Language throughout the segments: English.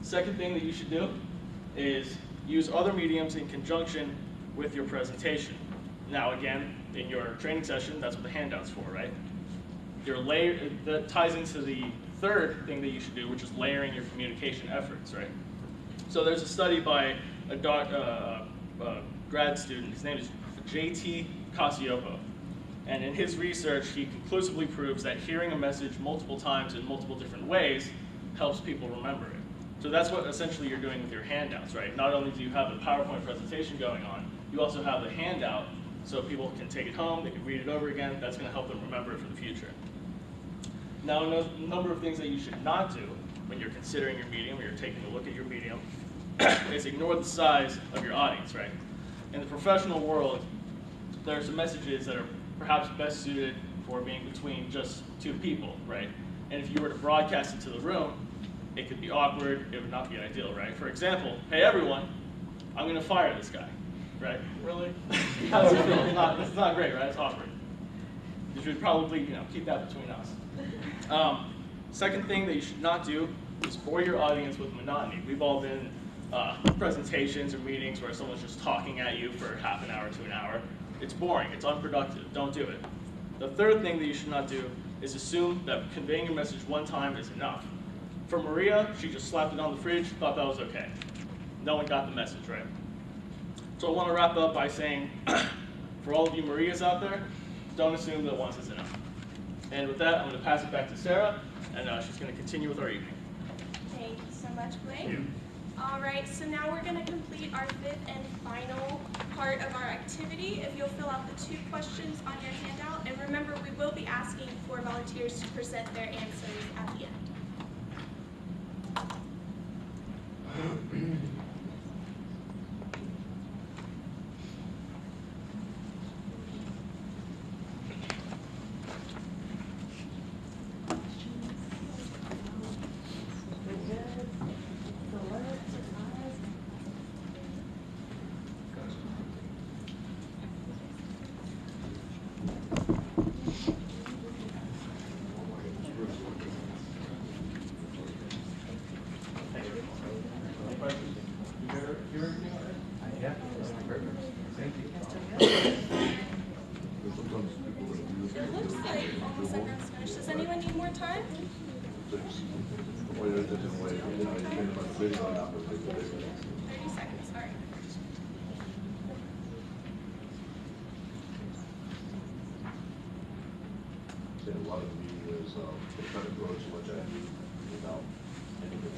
Second thing that you should do is use other mediums in conjunction with your presentation. Now again, in your training session, that's what the handout's for, right? That ties into the third thing that you should do, which is layering your communication efforts, right? So there's a study by a grad student, his name is Ch3, and in his research, he conclusively proves that hearing a message multiple times in multiple different ways helps people remember it. So that's what essentially you're doing with your handouts, right? Not only do you have the PowerPoint presentation going on, you also have the handout so people can take it home, they can read it over again. That's going to help them remember it for the future. Now, a number of things that you should not do when you're considering your medium or you're taking a look at your medium is ignore the size of your audience, right? In the professional world, there are some messages that are perhaps best suited for being between just two people, right? And if you were to broadcast it to the room, it could be awkward, it would not be ideal, right? For example, hey everyone, I'm going to fire this guy, right? Really? How does it feel? It's not great, right? It's awkward. You should probably keep that between us. Second thing that you should not do is bore your audience with monotony. We've all been presentations or meetings where someone's just talking at you for half an hour to an hour. It's boring, it's unproductive, don't do it. The third thing that you should not do is assume that conveying your message one time is enough. For Maria, she just slapped it on the fridge, thought that was okay. No one got the message, right? So I want to wrap up by saying, for all of you Marias out there, don't assume that once is enough. And with that, I'm going to pass it back to Sarah, and she's going to continue with our evening. Thank you so much, Blake. All right, so now we're going to complete our fifth and final part of our activity. If you'll fill out the 2 questions on your handout, and remember, we will be asking for volunteers to present their answers at the end. It looks like almost everyone's finished. Does anyone need more time? 30 seconds, sorry. A lot of the media is they try to throw too much at you without any good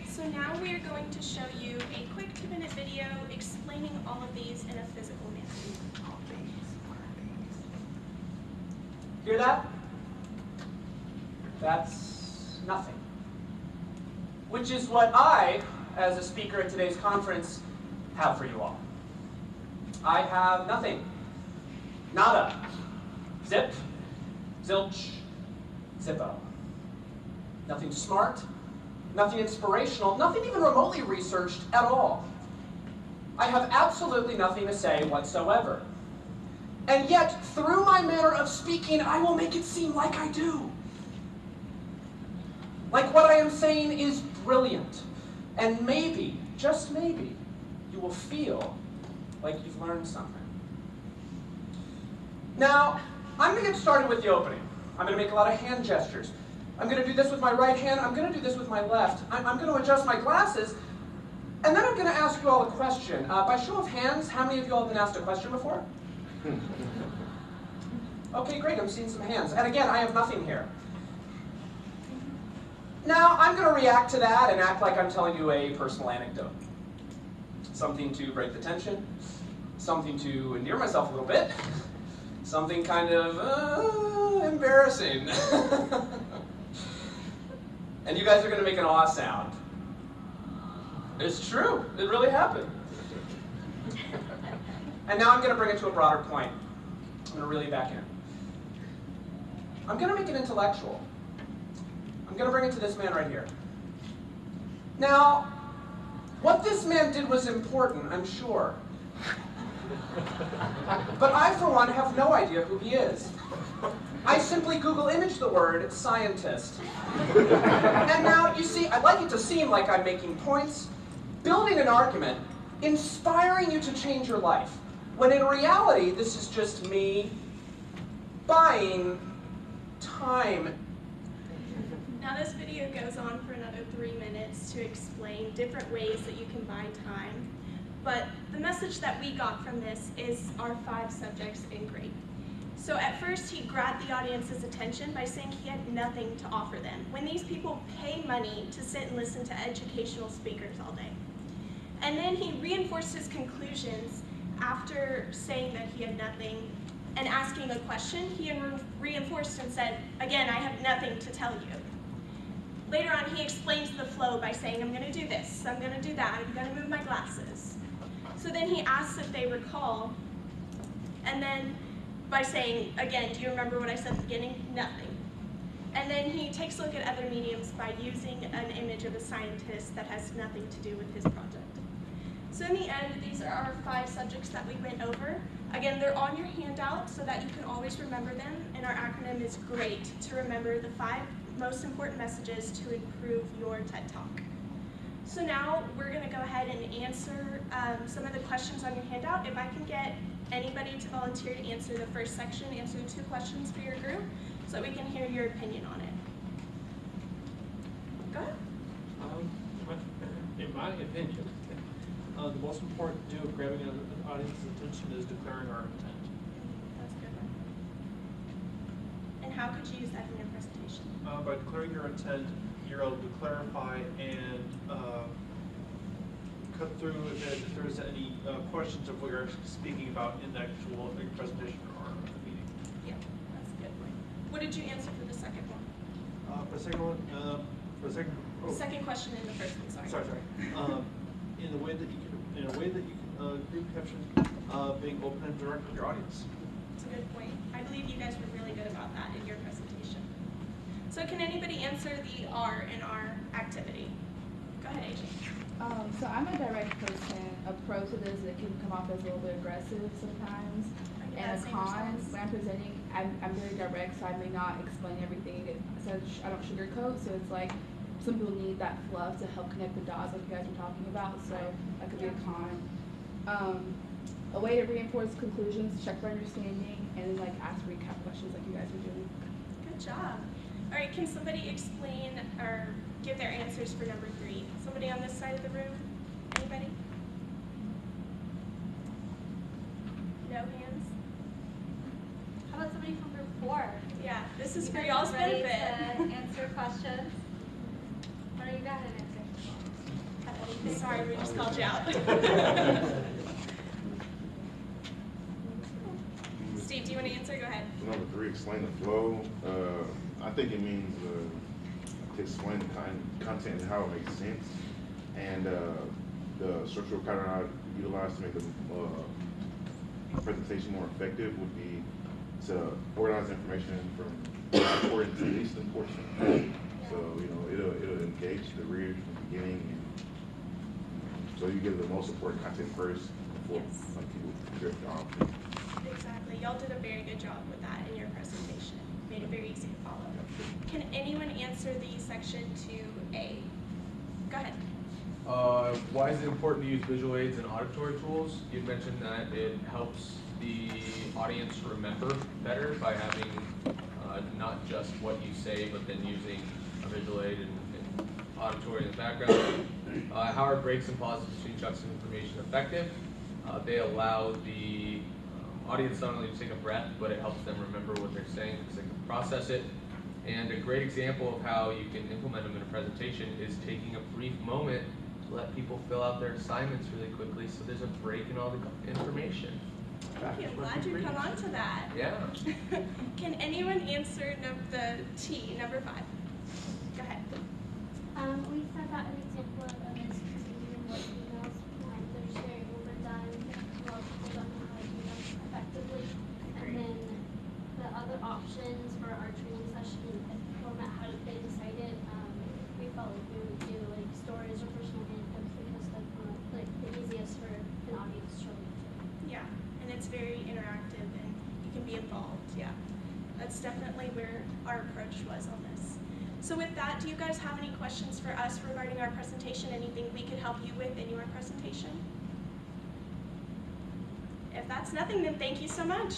So now we are going to show you a quick 2-minute video explaining all of these in a physical manner. Hear that? That's nothing. Which is what I, as a speaker at today's conference, have for you all. I have nothing. Nada. Zip. Zilch. Zippo. Nothing smart. Nothing inspirational, nothing even remotely researched at all. I have absolutely nothing to say whatsoever. And yet, through my manner of speaking, I will make it seem like I do. Like what I am saying is brilliant. And maybe, just maybe, you will feel like you've learned something. Now, I'm going to get started with the opening. I'm going to make a lot of hand gestures. I'm going to do this with my right hand. I'm going to do this with my left. I'm going to adjust my glasses. And then I'm going to ask you all a question. By show of hands, how many of you all have been asked a question before? Okay, great. I'm seeing some hands. And again, I have nothing here. Now, I'm going to react to that and act like I'm telling you a personal anecdote. Something to break the tension. Something to endear myself a little bit. Something kind of embarrassing. And you guys are going to make an awe sound. It's true. It really happened. And now I'm going to bring it to a broader point. I'm going to reel you back in. I'm going to make it intellectual. I'm going to bring it to this man right here. Now, what this man did was important, I'm sure. But I, for one, have no idea who he is. I simply Google image the word scientist. And now, you see, I'd like it to seem like I'm making points, building an argument, inspiring you to change your life, when in reality, this is just me buying time. Now this video goes on for another 3 minutes to explain different ways that you can buy time. But the message that we got from this is our 5 subjects in grade. So at first he grabbed the audience's attention by saying he had nothing to offer them, when these people pay money to sit and listen to educational speakers all day. And then he reinforced his conclusions after saying that he had nothing and asking a question. He reinforced and said, again, I have nothing to tell you. Later on, he explains the flow by saying, I'm going to do this, I'm going to do that, I'm going to move my glasses. So then he asks if they recall, and then by saying, again, do you remember what I said at the beginning? Nothing. And then he takes a look at other mediums by using an image of a scientist that has nothing to do with his project. So in the end, these are our 5 subjects that we went over. Again, they're on your handout so that you can always remember them, and our acronym is GREAT, to remember the 5 most important messages to improve your TED Talk. So now we're going to go ahead and answer some of the questions on your handout. If I can get anybody to volunteer to answer the first section, answer 2 questions for your group, so that we can hear your opinion on it. Go ahead. In my opinion, the most important to do of grabbing an audience's attention is declaring our intent. That's a good one. And how could you use that in your presentation? By declaring your intent, you're able to clarify and cut through if there's any questions of what you're actually speaking about in the actual presentation or meeting. Yeah, that's a good one. What did you answer for the second one? For the second one, for the second, The second question in the first one, sorry. sorry. In a way that you can, group caption, being open and direct with your audience. That's a good point. I believe you guys were really good about that in your presentation. So can anybody answer the R in our activity? Go ahead, AJ. So I'm a direct person. A pro to this, it can come off as a little bit aggressive sometimes. I get And that a same con, response. when I'm presenting, I'm very direct, so I may not explain everything. So I don't sugarcoat, so it's like some people need that fluff to help connect the dots like you guys were talking about, so that could be a con. A way to reinforce conclusions, check for understanding, and then like ask recap questions like you guys were doing. Good job. All right, can somebody explain or give their answers for number 3? Somebody on this side of the room? Anybody? No hands? How about somebody from group 4? Yeah, this is You for guys y'all's ready benefit. to answer questions? What do you got an answer? Sorry, we just called you out. Steve, do you want to answer? Go ahead. Number 3, explain the flow. I think it means to explain the content and how it makes sense, and the structural pattern I would utilize to make the presentation more effective would be to organize information from important to least important. So it'll engage the reader from the beginning, and so you give the most important content first before people drift off. Exactly. Y'all did a very good job with that in your presentation. Made it very easy to follow. Can anyone answer the section 2A? Go ahead. Why is it important to use visual aids and auditory tools? You mentioned that it helps the audience remember better by having not just what you say, but then using a visual aid and auditory in the background. How are breaks and pauses between chunks of information effective? They allow the audience not only to take a breath, but it helps them remember what they're saying because they can process it. And a great example of how you can implement them in a presentation is taking a brief moment to let people fill out their assignments really quickly so there's a break in all the information. Thank you. I'm glad you come on to that. Yeah. Can anyone answer the T, number 5? Go ahead. We sent out an example of this procedure in what emails when they're sharing overdone. A lot of people don't know how to do them effectively. And then the other options for our training session, if format how they decided, we felt like we would do like stories or personal anecdotes because that's the easiest for an audience to relate to. Yeah. be involved, yeah. That's definitely where our approach was on this. So with that, do you guys have any questions for us regarding our presentation? Anything we could help you with in your presentation? If that's nothing, then thank you so much.